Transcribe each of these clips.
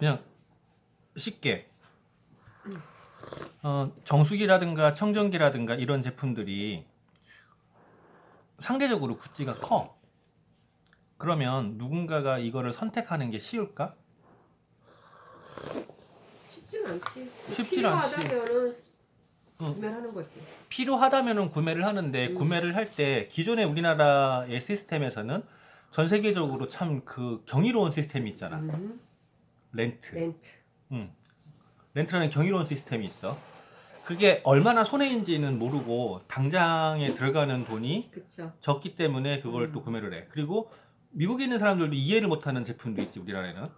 그냥 쉽게 정수기라든가 청정기라든가 이런 제품들이 상대적으로 굿즈가 커. 그러면 누군가가 이거를 선택하는 게 쉬울까? 쉽진 않지. 쉽진 않지. 필요하다면은 응. 구매를 하는 거지. 필요하다면은 구매를 하는데 구매를 할 때 기존의 우리나라의 시스템에서는 전 세계적으로 참 그 경이로운 시스템이 있잖아. 렌트. 렌트. 렌트라는 경이로운 시스템이 있어. 그게 얼마나 손해인지는 모르고 당장에 들어가는 돈이 그쵸. 적기 때문에 그걸 또 구매를 해. 그리고 미국에 있는 사람들도 이해를 못하는 제품도 있지 우리나라에는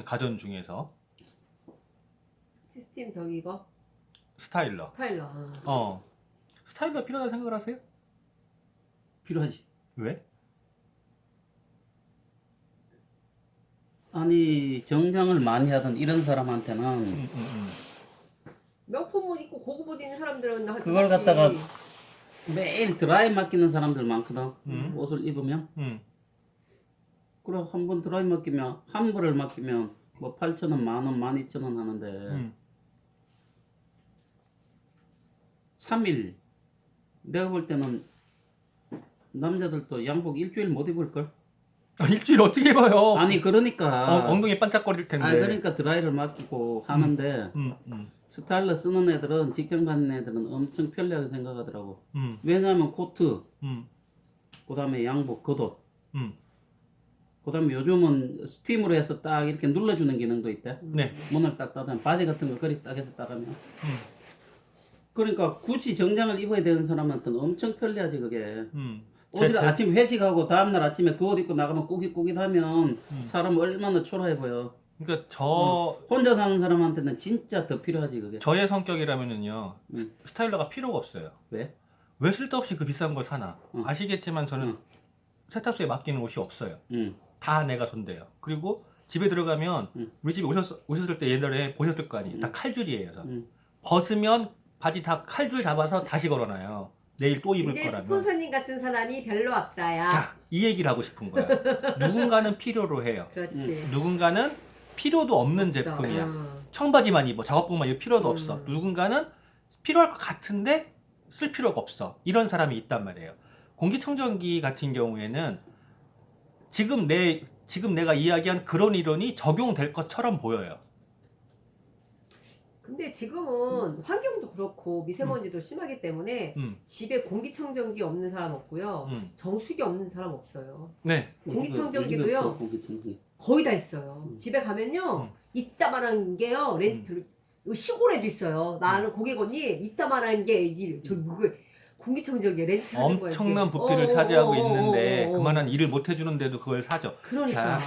가전 중에서 시스템 저기 이거 스타일러. 스타일러. 스타일러 필요하다 생각을 하세요? 필요하지. 왜? 아니 정장을 많이 하던 이런 사람한테는 명품 옷 입고 고급 옷 입는 사람들은 나 그걸 갖다가 매일 드라이 맡기는 사람들 많거든. 음. 옷을 입으면. 그래 한 번 드라이 맡기면 한 벌을 맡기면 뭐 8,000원, 만원, 12,000원 하는데 3일 내가 볼 때는 남자들도 양복 일주일 못 입을 걸. 일주일 어떻게 입어요? 아니 그러니까 엉덩이 반짝거릴 텐데. 아니 그러니까 드라이를 맡기고 하는데 스타일러 쓰는 애들은 직장 다니는 애들은 엄청 편리하게 생각하더라고. 왜냐하면 코트, 그다음에 양복, 겉옷, 그다음에 요즘은 스팀으로 해서 딱 이렇게 눌러주는 기능도 있대. 네. 문을 딱 닫으면 바지 같은 거 그리 딱 해서 딱 하면. 그러니까 굳이 정장을 입어야 되는 사람한테는 엄청 편리하지 그게. 옷을 아침 회식하고 다음날 아침에 그 옷 입고 나가면 꾸깃꾸깃하면 사람 얼마나 초라해 보여. 그러니까 혼자 사는 사람한테는 진짜 더 필요하지 그게. 저의 성격이라면은요 스타일러가 필요가 없어요. 왜? 왜 쓸데없이 그 비싼 걸 사나? 아시겠지만 저는 세탁소에 맡기는 옷이 없어요. 다 내가 손대요. 그리고 집에 들어가면 우리 집에 오셨을 때 옛날에 보셨을 거 아니에요. 다 칼줄이에요. 벗으면 바지 다 칼줄 잡아서 다시 걸어놔요. 내일 또 입을 근데 거라면. 스폰서님 같은 사람이 별로 없어요. 자, 이 얘기를 하고 싶은 거야. 누군가는 필요로 해요. 그렇지. 누군가는 필요도 없는 없어. 제품이야. 청바지만 입어, 작업복만 입을 필요도 없어. 누군가는 필요할 것 같은데 쓸 필요가 없어. 이런 사람이 있단 말이에요. 공기청정기 같은 경우에는 지금 내가 이야기한 그런 이론이 적용될 것처럼 보여요. 근데 지금은 환경도 그렇고 미세먼지도 심하기 때문에 집에 공기청정기 없는 사람 없고요. 정수기 없는 사람 없어요. 네. 공기청정기도요. 공기청정기. 거의 다 있어요. 집에 가면요. 이따만한 게요. 렌트 시골에도 있어요. 나는 고객 언니 이따만한 게 저기 공기청정기 렌트하는 거예요. 엄청난 부피를 차지하고 있는데 그만한 일을 못 해주는데도 그걸 사죠. 그러니까.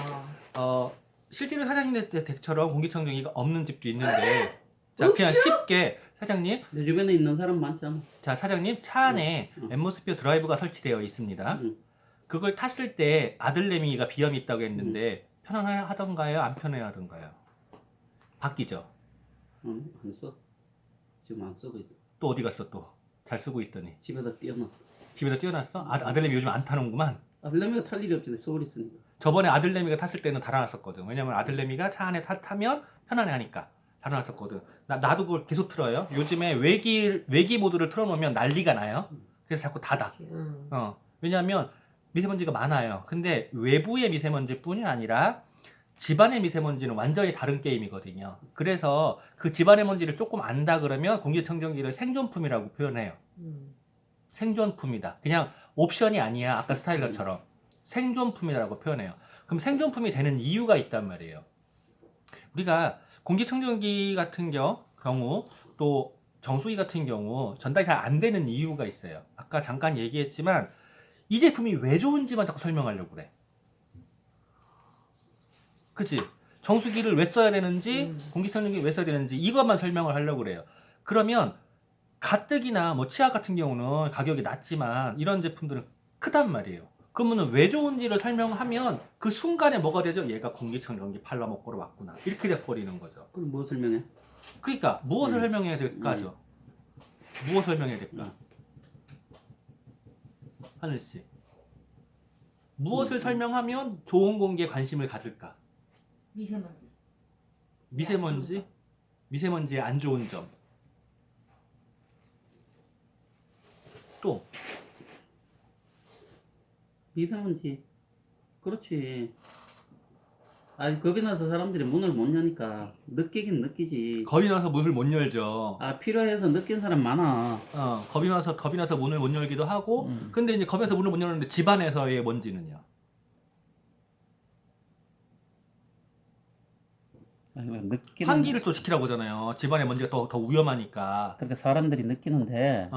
자, 실제로 사장님 댁처럼 공기청정기가 없는 집도 있는데 자, 그냥 쉽게 사장님, 내 주변에 있는 사람 많잖아. 자 사장님 차 안에 앰모스피어 드라이브가 설치되어 있습니다. 그걸 탔을 때 아들내미가 비염이 있다고 했는데 편안하던가요? 안 편안하던가요? 바뀌죠. 안 써. 지금 안 쓰고 있어. 또 어디 갔어 또? 잘 쓰고 있더니 집에다 띄워놔. 집에다 띄워놨어? 아들내미 요즘 안 타는구만. 아들내미가 탈 일이 없지. 서울에 있으니까. 저번에 아들내미가 탔을 때는 달아놨었거든. 왜냐면 아들내미가 차 안에 타면 편안해하니까 달아놨었거든. 나도 그걸 계속 틀어요. 요즘에 외기 모드를 틀어놓으면 난리가 나요. 그래서 자꾸 닫아. 왜냐하면 미세먼지가 많아요. 근데 외부의 미세먼지뿐이 아니라 집안의 미세먼지는 완전히 다른 게임이거든요. 그래서 그 집안의 먼지를 조금 안다 그러면 공기청정기를 생존품이라고 표현해요. 생존품이다. 그냥 옵션이 아니야. 아까 스타일러처럼. 생존품이라고 표현해요. 그럼 생존품이 되는 이유가 있단 말이에요. 우리가 공기청정기 같은 경우 또 정수기 같은 경우 전달이 잘 안 되는 이유가 있어요. 아까 잠깐 얘기했지만 이 제품이 왜 좋은지만 자꾸 설명하려고 그래. 그치? 정수기를 왜 써야 되는지 공기청정기를 왜 써야 되는지 이것만 설명을 하려고 그래요. 그러면 가뜩이나 뭐 치약 같은 경우는 가격이 낮지만 이런 제품들은 크단 말이에요. 그러면 왜 좋은지를 설명하면 그 순간에 뭐가 되죠? 얘가 공기청정기 팔라먹고로 왔구나. 이렇게 돼버리는 거죠. 그럼 뭐 설명해? 그러니까 무엇을 설명해야 될까죠? 무엇을 설명해야 될까? 하늘씨. 무엇을 설명하면 좋은 공기에 관심을 가질까? 미세먼지. 미세먼지의 안 좋은 점. 또 미세먼지. 그렇지. 아니 겁이 나서 사람들이 문을 못 여니까 느끼긴 느끼지. 겁이 나서 문을 못 열죠. 아 필요해서 느낀 사람 많아. 겁이 나서 문을 못 열기도 하고. 근데 이제 겁이 나서 문을 못 열는데 집안에서의 먼지는요. 아니, 느끼는. 환기를 또 시키라고 하잖아요. 집안에 먼지가 더 위험하니까. 그렇게 사람들이 느끼는데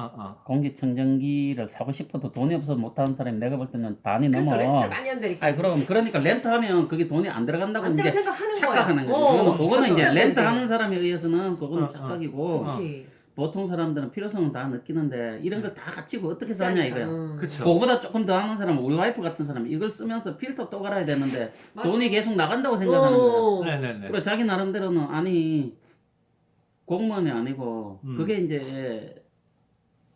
공기청정기를 사고 싶어도 돈이 없어서 못하는 사람이 내가 볼 때는 반이 그러니까 넘어. 렌트를 많이 한다니까. 아니 그러니까 렌트하면 그게 돈이 안 들어간다고 안 이제 된다고 생각하는 착각하는 거야. 거지. 그거는 이제 착각하는 렌트하는 건데. 사람에 의해서는 그거는 착각이고 그렇지. 보통 사람들은 필요성은 다 느끼는데 이런 걸 다 갖추고 어떻게 사냐 이거야. 그쵸. 그거보다 조금 더 하는 사람은 우리 와이프 같은 사람은 이걸 쓰면서 필터 또 갈아야 되는데 맞아. 돈이 계속 나간다고 생각하는 거야. 네네네. 그리고 자기 나름대로는 아니 공무원이 아니고 음. 그게 이제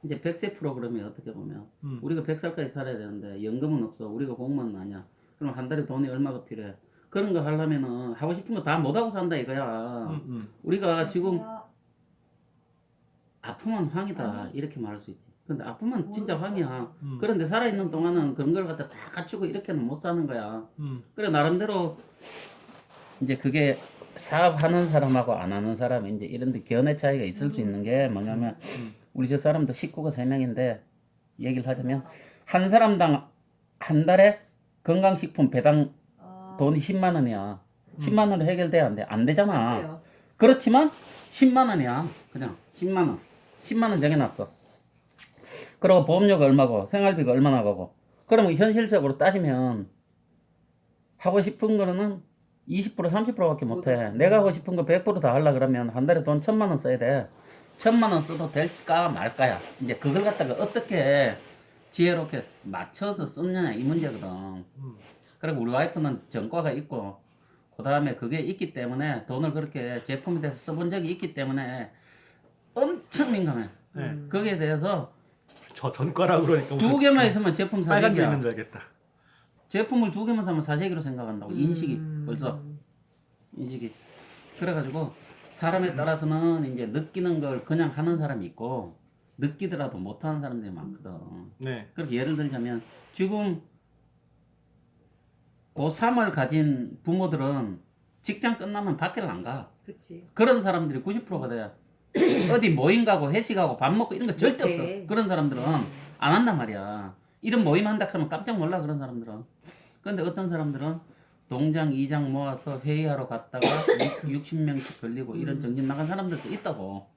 100세 프로그램이 어떻게 보면 우리가 100살까지 살아야 되는데 연금은 없어. 우리가 공무원은 아니야. 그럼 한 달에 돈이 얼마가 필요해. 그런 거 하려면은 하고 싶은 거 다 못하고 산다 이거야. 우리가 지금 아프면 황이다 이렇게 말할 수 있지. 근데 아프면 진짜 황이야. 그런데 살아있는 동안은 그런 걸 갖다 다 갖추고 이렇게는 못 사는 거야. 그래 나름대로 이제 그게 사업하는 사람하고 안 하는 사람 이제 이런 데 견해 차이가 있을 수 있는 게 뭐냐면 우리 저 사람도 식구가 3명인데 얘기를 하자면 한 사람당 한 달에 건강식품 배당 돈이 10만 원이야. 10만 원으로 해결돼야 안 돼? 안 되잖아. 그래요. 그렇지만 10만 원이야. 그냥 10만 원. 10만 원 정해놨어. 그리고 보험료가 얼마고 생활비가 얼마나 가고. 그러면 현실적으로 따지면 하고 싶은 거는 20% 30%밖에 못해. 내가 하고 싶은 거 100%다 하려 그러면 한 달에 돈 1,000만 원 써야 돼. 1,000만 원 써도 될까 말까야. 이제 그걸 갖다가 어떻게 지혜롭게 맞춰서 쓰느냐 이 문제거든. 그리고 우리 와이프는 전과가 있고 그 다음에 그게 있기 때문에 돈을 그렇게 제품에 대해서 써본 적이 있기 때문에 엄청 민감해. 거기에 대해서 저 전과라고 그러니까 2개만 있으면 제품 빨간 줄 사재기야. 있는 줄 알겠다. 제품을 2개만 사면 사재기로 생각한다고. 인식이 벌써 인식이. 그래가지고 사람에 따라서는 이제 느끼는 걸 그냥 하는 사람이 있고 느끼더라도 못하는 사람들이 많거든. 네. 그렇게 예를 들자면 지금 고3을 가진 부모들은 직장 끝나면 밖을 안 가. 그렇지. 그런 사람들이 90%가 돼. 어디 모임 가고 회식하고 밥 먹고 이런 거 절대 없어. 그런 사람들은 안 한단 말이야. 이런 모임 한다 그러면 깜짝 놀라 그런 사람들은. 근데 어떤 사람들은 동장 2장 모아서 회의하러 갔다가 60명씩 걸리고 이런 정신 나간 사람들도 있다고.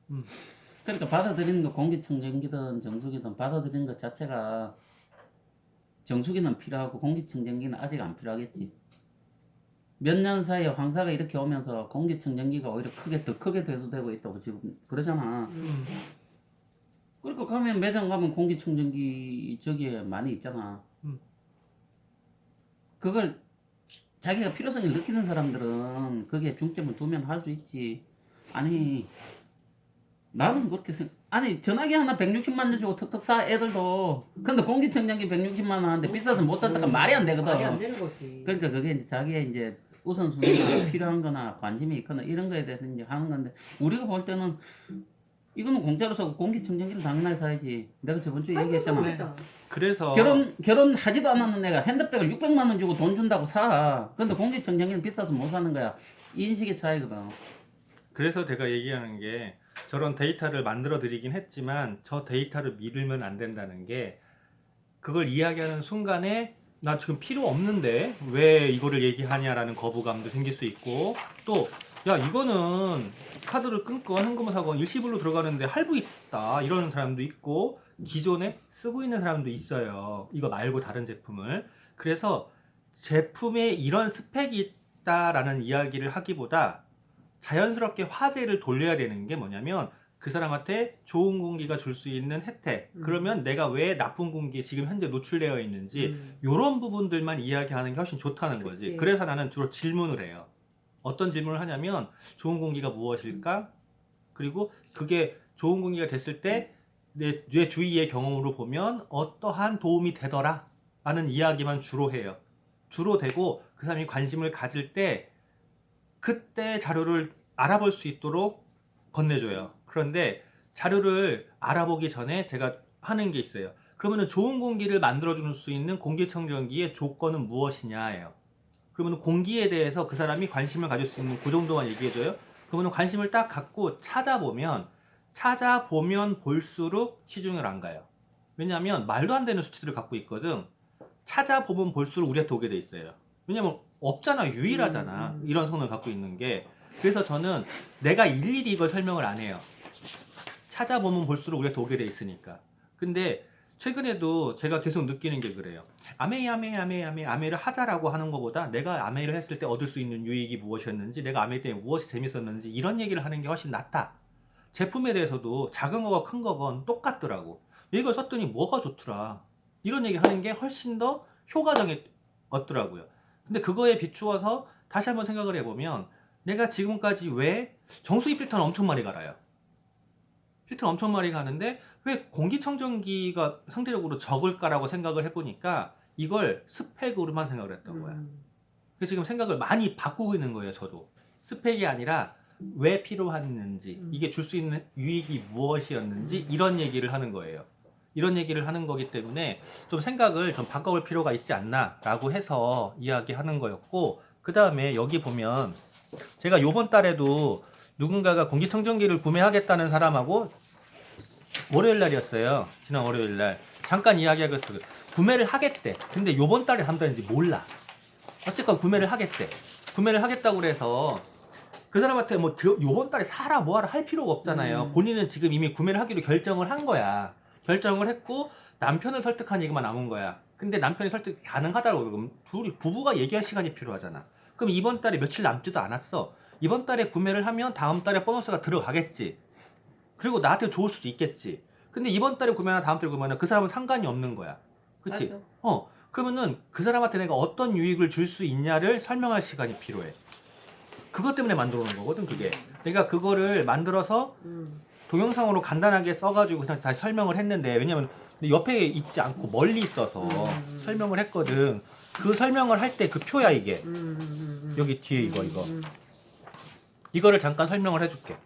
그러니까 받아들이는 거 공기청정기든 정수기든 받아들이는 것 자체가 정수기는 필요하고 공기청정기는 아직 안 필요하겠지. 몇 년 사이에 황사가 이렇게 오면서 공기청정기가 오히려 더 크게 대두되고 있다고 지금 그러잖아. 그러니까 가면 매장 가면 공기청정기 저기에 많이 있잖아. 그걸 자기가 필요성을 느끼는 사람들은 거기에 중점을 두면 할 수 있지. 아니 나는 그렇게 아니 전화기 하나 160만 원 주고 턱턱 사 애들도. 근데 공기청정기 160만 원 하는데 비싸서 못 산다가 말이 안 되거든. 말이 안 되는 거지. 그러니까 그게 이제 자기의 이제 우선순위가 필요한 거나 관심이 있거나 이런 거에 대해서 이제 하는 건데 우리가 볼 때는 이거는 공짜로 사고 공기청정기를 당연하게 사야지. 내가 저번 주에 얘기했잖아. 맞아. 그래서 결혼하지도 않았는 애가 핸드백을 600만 원 주고 돈 준다고 사. 근데 공기청정기는 비싸서 못 사는 거야. 이 인식의 차이거든. 그래서 제가 얘기하는 게 저런 데이터를 만들어 드리긴 했지만 저 데이터를 믿으면 안 된다는 게 그걸 이야기하는 순간에 나 지금 필요 없는데 왜 이거를 얘기하냐라는 거부감도 생길 수 있고 또 야 이거는 카드를 끊건 현금을 사건 일시불로 들어가는데 할부 있다 이러는 사람도 있고 기존에 쓰고 있는 사람도 있어요. 이거 말고 다른 제품을. 그래서 제품에 이런 스펙이 있다라는 이야기를 하기보다 자연스럽게 화제를 돌려야 되는 게 뭐냐면 그 사람한테 좋은 공기가 줄 수 있는 혜택. 그러면 내가 왜 나쁜 공기에 지금 현재 노출되어 있는지 이런 부분들만 이야기하는 게 훨씬 좋다는 거지. 그치. 그래서 나는 주로 질문을 해요. 어떤 질문을 하냐면 좋은 공기가 무엇일까? 그리고 그게 좋은 공기가 됐을 때 내 주위의 경험으로 보면 어떠한 도움이 되더라 라는 이야기만 주로 해요. 주로 되고 그 사람이 관심을 가질 때 그때 자료를 알아볼 수 있도록 건네줘요. 그런데 자료를 알아보기 전에 제가 하는 게 있어요. 그러면은 좋은 공기를 만들어줄 수 있는 공기청정기의 조건은 무엇이냐예요. 그러면 공기에 대해서 그 사람이 관심을 가질 수 있는 그 정도만 얘기해줘요. 그러면 관심을 딱 갖고 찾아보면 볼수록 시중을 안 가요. 왜냐하면 말도 안 되는 수치들을 갖고 있거든. 찾아보면 볼수록 우리한테 오게 돼 있어요. 왜냐면 없잖아. 유일하잖아. 이런 성능을 갖고 있는 게. 그래서 저는 내가 일일이 이걸 설명을 안 해요. 찾아보면 볼수록 우리한테 오게 돼 있으니까. 근데 최근에도 제가 계속 느끼는 게 그래요. 아메를 하자라고 하는 것보다 내가 아메를 했을 때 얻을 수 있는 유익이 무엇이었는지, 내가 아메 때문에 무엇이 재밌었는지 이런 얘기를 하는 게 훨씬 낫다. 제품에 대해서도 작은 거건 큰 거건 똑같더라고. 이걸 썼더니 뭐가 좋더라. 이런 얘기를 하는 게 훨씬 더 효과적이었더라고요. 근데 그거에 비추어서 다시 한번 생각을 해보면 내가 지금까지 왜 정수기 필터는 엄청 많이 갈아요. 필터는 엄청 많이 가는데 왜 공기청정기가 상대적으로 적을까라고 생각을 해보니까 이걸 스펙으로만 생각을 했던 거야. 그래서 지금 생각을 많이 바꾸고 있는 거예요. 저도 스펙이 아니라 왜 필요했는지, 이게 줄 수 있는 유익이 무엇이었는지 이런 얘기를 하는 거예요. 이런 얘기를 하는 거기 때문에 좀 생각을 좀 바꿔볼 필요가 있지 않나라고 해서 이야기하는 거였고, 그 다음에 여기 보면 제가 요번 달에도 누군가가 공기청정기를 구매하겠다는 사람하고 월요일 날이었어요. 지난 월요일 날 잠깐 이야기하고 있어요. 구매를 하겠대. 근데 요번 달에 다음 달인지 몰라. 어쨌건 구매를 하겠대. 구매를 하겠다고 그래서 그 사람한테 뭐 요번 달에 사라 뭐하라 할 필요가 없잖아요. 본인은 지금 이미 구매를 하기로 결정을 한 거야. 결정을 했고 남편을 설득한 얘기만 남은 거야. 근데 남편이 설득 가능하다고 그러면 둘이 부부가 얘기할 시간이 필요하잖아. 그럼 이번 달에 며칠 남지도 않았어. 이번 달에 구매를 하면 다음 달에 보너스가 들어가겠지. 그리고 나한테 좋을 수도 있겠지. 근데 이번 달에 구매나 다음 달에 구매나 그 사람은 상관이 없는 거야. 그치? 맞아. 그러면은 그 사람한테 내가 어떤 유익을 줄 수 있냐를 설명할 시간이 필요해. 그것 때문에 만들어 놓은 거거든, 그게. 내가 그거를 만들어서 동영상으로 간단하게 써가지고 그냥 다시 설명을 했는데, 왜냐면 옆에 있지 않고 멀리 있어서 설명을 했거든. 그 설명을 할 때 그 표야, 이게. 여기 뒤에 이거. 이거를 잠깐 설명을 해줄게.